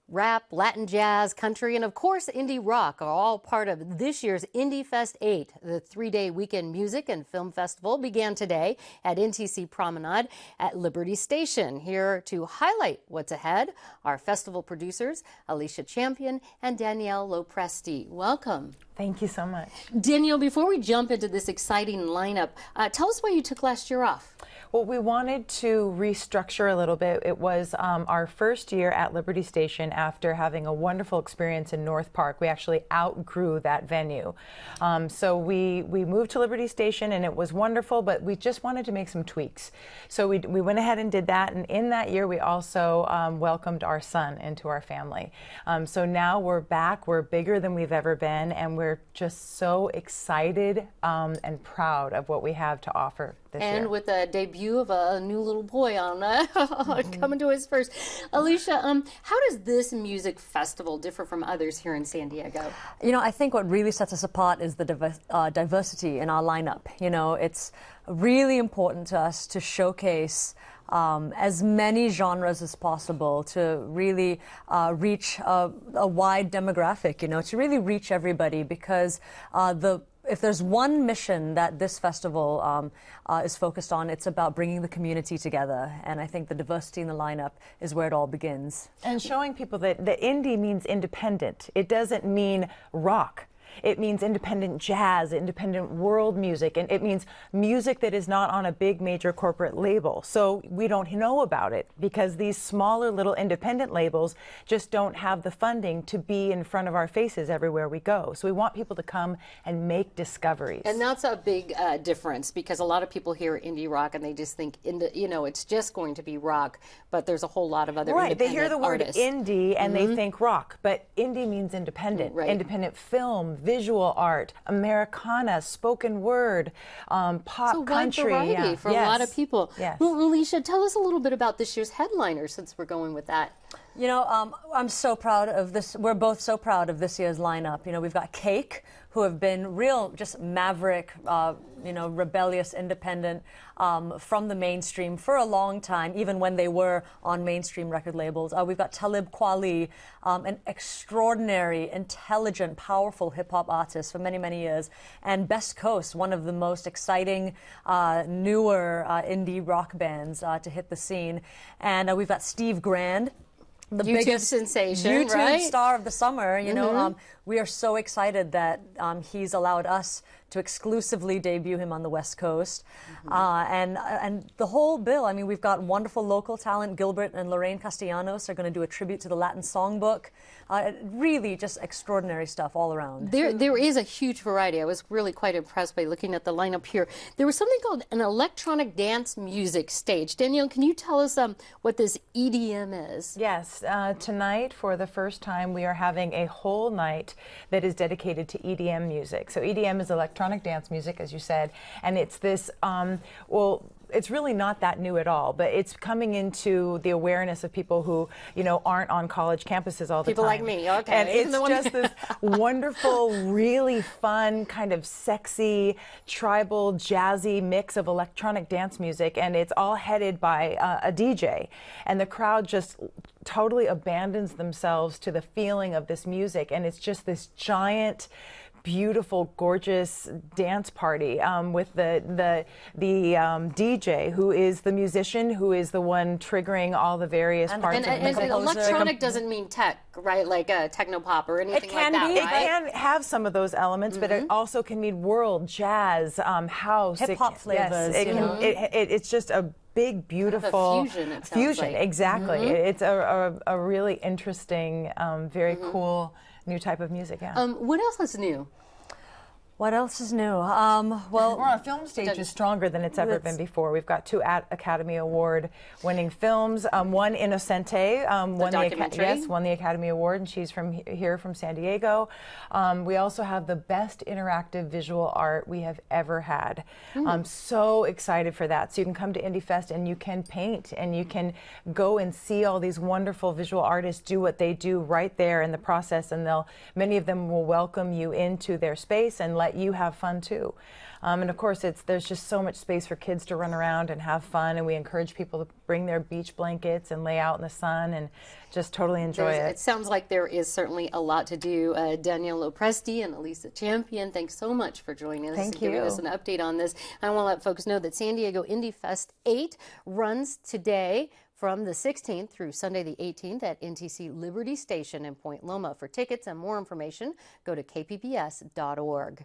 Rap, Latin jazz, country, and of course indie rock are all part of this year's Indiefest 8. The three-day weekend music and film festival began today at NTC Promenade at Liberty Station. Here to highlight what's ahead are festival producers Alicia Champion and Danielle Lopresti. Welcome. Thank you so much. Danielle, before we jump into this exciting lineup, tell us why you took last year off. Well, we wanted to restructure a little bit. It was our first year at Liberty Station after having a wonderful experience in North Park. We actually outgrew that venue. So we moved to Liberty Station and it was wonderful, but we just wanted to make some tweaks. So we went ahead and did that. And in that year, we also welcomed our son into our family. So now we're back. We're bigger than we've ever been. And we're just so excited and proud of what we have to offer this year. And with the debut of a new little boy on coming to his first. Alicia, how does this music festival differ from others here in San Diego? You know, I think what really sets us apart is the diversity in our lineup. You know, it's really important to us to showcase as many genres as possible to really reach a wide demographic, you know, to really reach everybody, because if there's one mission that this festival is focused on, it's about bringing the community together. And I think the diversity in the lineup is where it all begins. And showing people that indie means independent. It doesn't mean rock. It means independent jazz, independent world music, and it means music that is not on a big major corporate label. So we don't know about it because these smaller little independent labels just don't have the funding to be in front of our faces everywhere we go. So we want people to come and make discoveries. And that's a big difference, because a lot of people hear indie rock and they just think, you know, it's just going to be rock, but there's a whole lot of other independent They hear the word artists. indie and they think rock, but indie means independent. Independent film, visual art, Americana, spoken word, pop, country. Wide variety for a lot of people. Yes. Well, Alicia, tell us a little bit about this year's headliner, since we're going with that. You know, I'm so proud of this. We're both so proud of this year's lineup. You know, we've got Cake, who have been real, just maverick, you know, rebellious, independent from the mainstream for a long time, even when they were on mainstream record labels. We've got Talib Kweli, an extraordinary, intelligent, powerful hip-hop artist for many, many years. And Best Coast, one of the most exciting, newer indie rock bands to hit the scene. And we've got Steve Grand, the YouTube biggest sensation, YouTube right? star of the summer. You know, we are so excited that he's allowed us to exclusively debut him on the West Coast. And the whole bill, I mean, we've got wonderful local talent. Gilbert and Lorraine Castellanos are going to do a tribute to the Latin songbook. Really just extraordinary stuff all around. There is a huge variety. I was really quite impressed by looking at the lineup here. There was something called an electronic dance music stage. Danielle, can you tell us what this EDM is? Yes, tonight for the first time we are having a whole night that is dedicated to EDM music. So EDM is electronic dance music, as you said, and it's this, well, it's really not that new at all, but it's coming into the awareness of people who, you know, aren't on college campuses all the time. People like me, okay. And it's just this wonderful, really fun, kind of sexy, tribal, jazzy mix of electronic dance music, and it's all headed by a DJ. And the crowd just totally abandons themselves to the feeling of this music, and it's just this giant, beautiful, gorgeous dance party with the DJ, who is the musician, who is the one triggering all the various parts of the music. And electronic doesn't mean tech, right? Like techno pop or anything like that, right? It can have some of those elements, but it also can mean world, jazz, house, hip-hop flavors. Yes, it's just a big, beautiful fusion, it sounds like. Exactly. It's a really interesting, very cool new type of music. What else is new? What else is new? Well, our film stage is stronger than it's ever been before. We've got two Academy Award winning films. One, Innocente, won the Academy Award, and she's from here from San Diego. We also have the best interactive visual art we have ever had. I'm so excited for that. So you can come to Indiefest and you can paint and you can go and see all these wonderful visual artists do what they do right there in the process, and many of them will welcome you into their space and let that you have fun too. And of course, there's just so much space for kids to run around and have fun, and we encourage people to bring their beach blankets and lay out in the sun and just totally enjoy it. It sounds like there is certainly a lot to do. Danielle Lopresti and Elisa Champion, thanks so much for joining us and giving us an update on this. I want to let folks know that San Diego Indiefest 8 runs today from the 16th through Sunday the 18th at NTC Liberty Station in Point Loma. For tickets and more information, go to kpbs.org.